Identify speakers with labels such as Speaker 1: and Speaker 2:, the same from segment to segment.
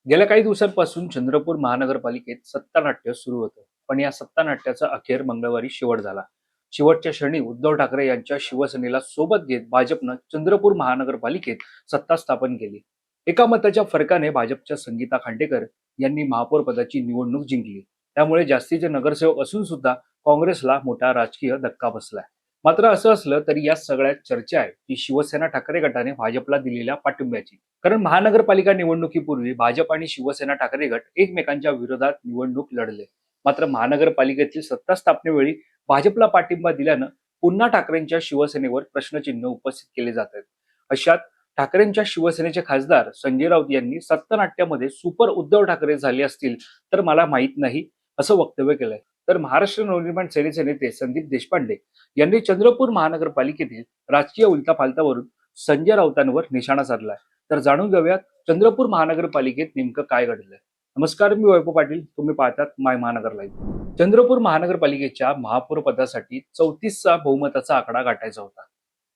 Speaker 1: गेल्या काही दिवसांपासून चंद्रपूर महानगरपालिकेत सत्तानाट्य सुरू होतं. पण या सत्तानाट्याचा अखेर मंगळवारी शेवट झाला. शेवटच्या क्षणी उद्धव ठाकरे यांच्या शिवसेनेला सोबत घेत भाजपनं चंद्रपूर महानगरपालिकेत सत्ता स्थापन केली. एका मताच्या फरकाने भाजपच्या संगीता खांडेकर यांनी महापौर पदाची निवडणूक जिंकली. त्यामुळे जास्तीचे नगरसेवक असून सुद्धा काँग्रेसला मोठा राजकीय धक्का बसलाय. मात्र असं असलं तरी या सगळ्यात चर्चा आहे ती शिवसेना ठाकरे गटाने भाजपला दिलेल्या पाठिंब्याची. कारण महानगरपालिका निवडणुकीपूर्वी भाजप आणि शिवसेना ठाकरे गट एकमेकांच्या विरोधात निवडणूक लढले. मात्र महानगरपालिकेतील सत्ता स्थापनेवेळी भाजपला पाठिंबा दिल्यानं पुन्हा ठाकरेंच्या शिवसेनेवर प्रश्नचिन्ह उपस्थित केले जात आहेत. अशात ठाकरेंच्या शिवसेनेचे खासदार संजय राऊत यांनी सत्तानाट्यामध्ये सुपर उद्धव ठाकरे झाले असतील तर मला माहीत नाही असं वक्तव्य केलंय. तर महाराष्ट्र नवनिर्माण सेनेचे नेते संदीप देशपांडे यांनी चंद्रपूर महानगरपालिकेतील राजकीय उलथापालथावरून संजय राऊतांवर निशाणा साधलाय. तर जाणून घेऊयात चंद्रपूर महानगरपालिकेत नेमकं काय घडलंय. नमस्कार, मी वैभव पाटील, तुम्ही पाहतात माय महानगर लाईव्ह. चंद्रपूर महानगरपालिकेच्या महापौर पदासाठी 34चा बहुमताचा आकडा गाठायचा होता.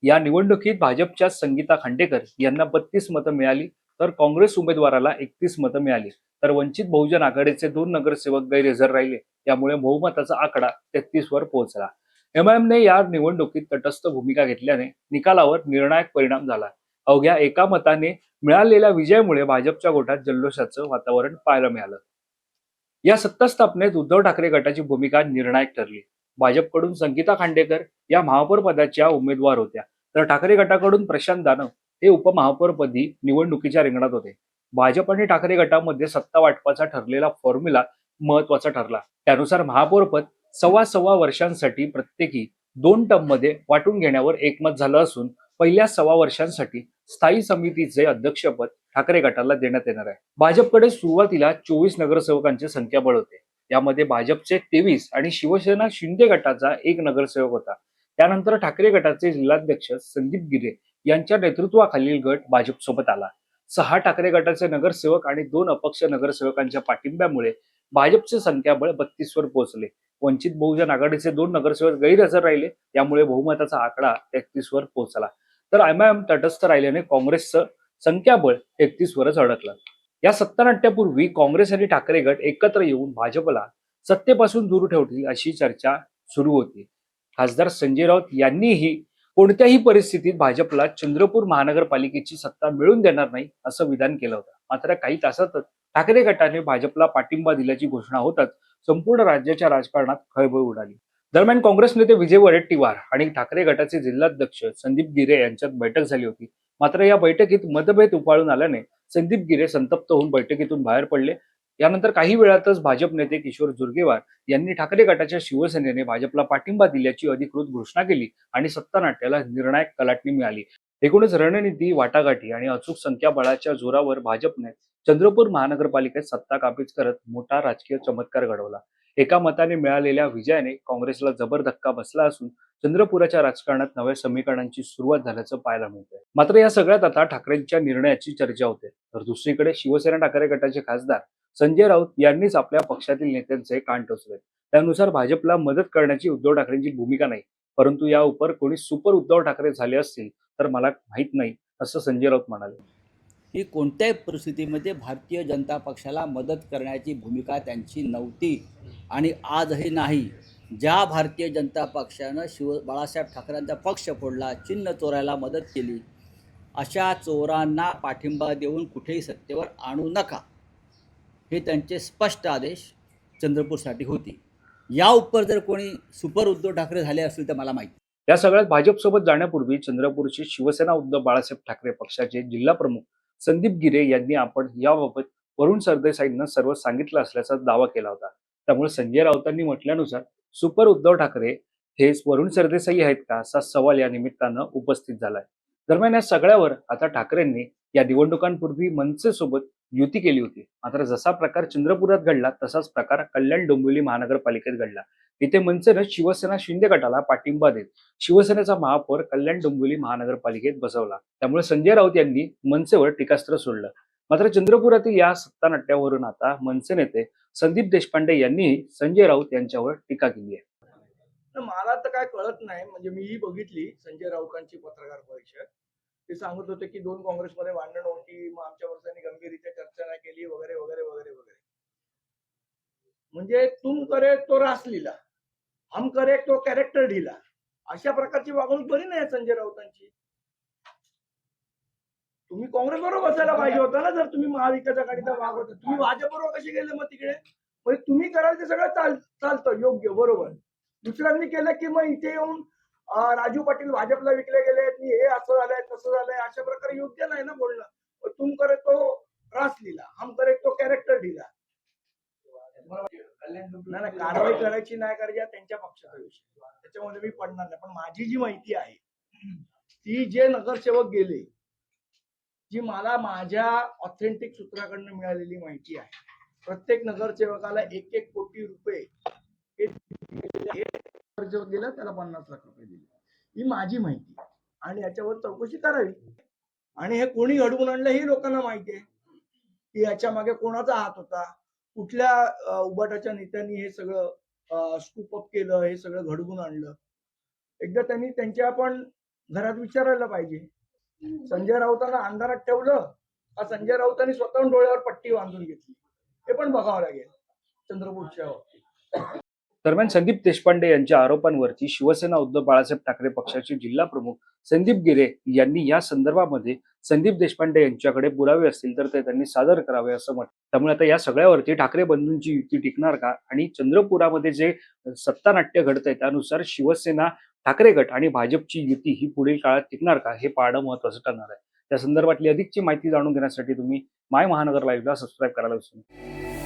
Speaker 1: या निवडणुकीत भाजपच्या संगीता खांडेकर यांना 32 मतं मिळाली, तर काँग्रेस उमेदवाराला 31 मतं मिळाली. तर वंचित बहुजन आघाडीचे 2 नगरसेवक गैरहजर राहिले. यामुळे बहुमताचा आकडा 33 वर पोहोचला. एमआयएमने या निवडणुकीत तटस्थ भूमिका घेतल्याने निकालावर निर्णायक परिणाम झाला. अवघ्या एका मताने मिळालेल्या विजयामुळे भाजपच्या गोटात जल्लोषाचं वातावरण पाहायला मिळालं. या सत्ता स्थापनेत उद्धव ठाकरे गटाची भूमिका निर्णायक ठरली. भाजपकडून संगीता खांडेकर या महापौर पदाच्या उमेदवार होत्या, तर ठाकरे गटाकडून प्रशांत दानव हे उपमहापौरपदी निवडणुकीच्या रिंगणात होते. भाजप आणि ठाकरे गटामध्ये सत्ता वाटपाचा ठरलेला फॉर्म्युला महत्वाचा ठरला. त्यानुसार महापौर पद सव्वा सव्वा वर्षांसाठी प्रत्येकी 2 टर्ममध्ये वाटून घेण्यावर एकमत झालं असून पहिल्या सव्वा वर्षांसाठी स्थायी समितीचे अध्यक्षपद ठाकरे गटाला देण्यात येणार आहे. भाजपकडे सुरुवातीला 24 नगरसेवकांचे संख्याबळ होते. यामध्ये भाजपचे 23 आणि शिवसेना शिंदे गटाचा 1 नगरसेवक होता. त्यानंतर ठाकरे गटाचे जिल्हाध्यक्ष संदीप गिरे यांच्या नेतृत्वाखालील गट भाजपसोबत आला. 6 ठाकरे गटाचे नगरसेवक आणि 2 अपक्ष नगरसेवकांच्या पाठिंब्यामुळे भाजपचे संख्याबळ 32 वर पोहोचले. वंचित बहुजन आघाडीचे 2 नगरसेवक गैरहजर राहिले. यामुळे बहुमताचा आकडा 33 वर पोहोचला. तर एमआयएम तटस्थ राहिल्याने काँग्रेसचं संख्याबळ 31 वरच अडकलं. या सत्तानाट्यापूर्वी काँग्रेस आणि ठाकरे गट एकत्र येऊन भाजपला सत्तेपासून दूर ठेवतील अशी चर्चा सुरू होती. खासदार संजय राऊत यांनीही कोणत्याही परिस्थितीत भाजपला चंद्रपूर महानगरपालिकेची सत्ता मिळवून देणार नाही असं विधान केलं होतं. मात्र काही तासातच ठाकरे गटाने भाजपला पाठिंबा दिल्याची घोषणा होताच संपूर्ण राज्याच्या राजकारणात खळबळ उडाली. दरम्यान काँग्रेस नेते विजय वडेट्टीवार आणि ठाकरे गटाचे जिल्हाध्यक्ष संदीप गिरे यांच्यात बैठक झाली होती. मात्र या बैठकीत मतभेद उफाळून आल्याने संदीप गिरे संतप्त होऊन बैठकीतून बाहेर पडले. यानंतर काही वेळातच भाजप नेते किशोर जोरगेवार यांनी ठाकरे गटाच्या शिवसेनेने भाजपला पाठिंबा दिल्याची अधिकृत घोषणा केली आणि सत्तानाट्याला निर्णायक कलाटणी मिळाली. एकूणच रणनीती, वाटाघाटी आणि अचूक संख्याबळाच्या जोरावर भाजपने चंद्रपूर महानगरपालिकेत सत्ता काबीज करत मोठा राजकीय चमत्कार घडवला. एका मताने मिळालेल्या विजयाने काँग्रेसला जबर धक्का बसला असून चंद्रपुराच्या राजकारणात नव्या समीकरणांची सुरुवात झाल्याचं पाहायला मिळतंय. मात्र या सगळ्यात आता ठाकरेंच्या निर्णयाची चर्चा होते. तर दुसरीकडे शिवसेना ठाकरे गटाचे खासदार संजय राऊत यांनीच आपल्या पक्षातील नेत्यांचे कान टोचले. त्यानुसार भाजपला मदत करण्याची उद्धव ठाकरेंची भूमिका नाही, परंतु या उपर कोणी सुपर उद्धव ठाकरे झाले असतील तर मला माहीत नाही असं संजय राऊत म्हणाले.
Speaker 2: ही कोणत्याही परिस्थितीमध्ये भारतीय जनता पक्षाला मदत करण्याची भूमिका त्यांची नव्हती आणि आजही नाही. ज्या भारतीय जनता पक्षानं बाळासाहेब ठाकरेंचा पक्ष फोडला, चिन्ह चोरायला मदत केली, अशा चोरांना पाठिंबा देऊन कुठेही सत्तेवर आणू नका, हे त्यांचे स्पष्ट आदेश चंद्रपूरसाठी होते. या उपर जर कोणी सुपर उद्धव ठाकरे झाले असतील तर मला माहिती.
Speaker 1: या सगळ्यात भाजपसोबत जाण्यापूर्वी चंद्रपूरची शिवसेना उद्धव बाळासाहेब ठाकरे पक्षाचे जिल्हा प्रमुख संदीप गिरे यांनी आपण याबाबत वरुण सरदेसाईंना सर्व सांगितलं असल्याचा दावा केला होता. त्यामुळे संजय राऊतांनी म्हटल्यानुसार सुपर उद्धव ठाकरे हेच वरुण सरदेसाई आहेत का असा सवाल या निमित्तानं उपस्थित झालाय. दरम्यान या सगळ्यावर आता ठाकरेंनी या निवडणुकांपूर्वी मनसेसोबत युती केली होती. मात्र जसा प्रकार चंद्रपुरात घडला तसाच प्रकार कल्याण डोंबिवली महानगरपालिकेत घडला. इथे मनसेनं शिवसेना शिंदे गटाला पाठिंबा देत शिवसेनेचा महापौर कल्याण डोंबिवली महानगरपालिकेत बसवला. त्यामुळे संजय राऊत यांनी मनसेवर टीकास्त्र सोडलं. मात्र चंद्रपुरातील या सत्तानाट्यावरून आता मनसे नेते संदीप देशपांडे यांनीही संजय राऊत यांच्यावर टीका केली आहे.
Speaker 3: मला तर काय कळत नाही. म्हणजे मीही बघितली संजय राऊतांची पत्रकार परिषद. ते सांगत होते की 2 काँग्रेसमध्ये भांडण होती, मग आमच्या वरच्यांनी गंभीररित्या चर्चा नाही केली वगैरे वगैरे. म्हणजे तुम करे तो रास लीला, हम करे तो कॅरेक्टर ढिला, अशा प्रकारची वागणूक बरी नाही संजय राऊतांची. तुम्ही काँग्रेस बरोबर बसायला पाहिजे होता ना, जर तुम्ही महाविकास आघाडीचा भाग होता. तुम्ही भाजप बरोबर कसे गेले मग तिकडे? म्हणजे तुम्ही कराल ते सगळं चालतं योग्य बरोबर. दुसऱ्यांनी केलं की मग इथे येऊन राजू पाटील भाजपला विकले गेले, हे असं झालंय तसं झालंय, अशा प्रकारे योग्य नाही ना बोलणं. तुम करे तो रास लीला, हम करे तो कॅरेक्टर ढिला. नाही, कारवाई करायची नाही करायची हा त्यांच्या पक्षाचा विषय, त्याच्यामध्ये मी पडणार नाही. पण माझी जी माहिती आहे ती जे नगरसेवक गेले, जी मला माझ्या ऑथेंटिक सूत्राकडनं मिळालेली माहिती आहे, प्रत्येक नगरसेवकाला 1-1 कोटी रुपये हे नगरसेवक गेला त्याला 50 लाख रुपये दिले, ही माझी माहिती. आणि याच्यावर चौकशी करावी. आणि हे कोणी घडवून आणलं ही लोकांना माहिती आहे की याच्या मागे कोणाचा हात होता, कुठल्या उबाटाच्या नेत्यांनी हे सगळं स्कूप अप केलं, हे सगळं घडवून आणलं. एकदा त्यांनी त्यांच्या पण घरात विचारायला पाहिजे. संजय राऊतांना अंधारात ठेवलं का संजय राऊतांनी स्वतःहून डोळ्यावर पट्टी बांधून घेतली, हे पण बघावं लागेल चंद्रपूरच्या बाबतीत.
Speaker 1: दरम्यान संदीप देशपांडे यांच्या आरोपांवरती शिवसेना उद्धव बाळासाहेब ठाकरे पक्षाचे जिल्हा प्रमुख संदीप गिरे यांनी या संदर्भामध्ये संदीप देशपांडे यांच्याकडे पुरावे असतील तर ते त्यांनी सादर करावे असं म्हटलं. त्यामुळे आता या सगळ्यावरती ठाकरे बंधूंची युती टिकणार का, आणि चंद्रपुरामध्ये जे सत्तानाट्य घडतंय त्यानुसार शिवसेना, ठाकरे गट आणि भाजपची युती ही पुढील काळात टिकणार का, हे पाहणं महत्त्वाचं ठरणार आहे. त्या संदर्भातली अधिकची माहिती जाणून घेण्यासाठी तुम्ही माय महानगर लाईव्हला सबस्क्राईब करायला विसरू नका.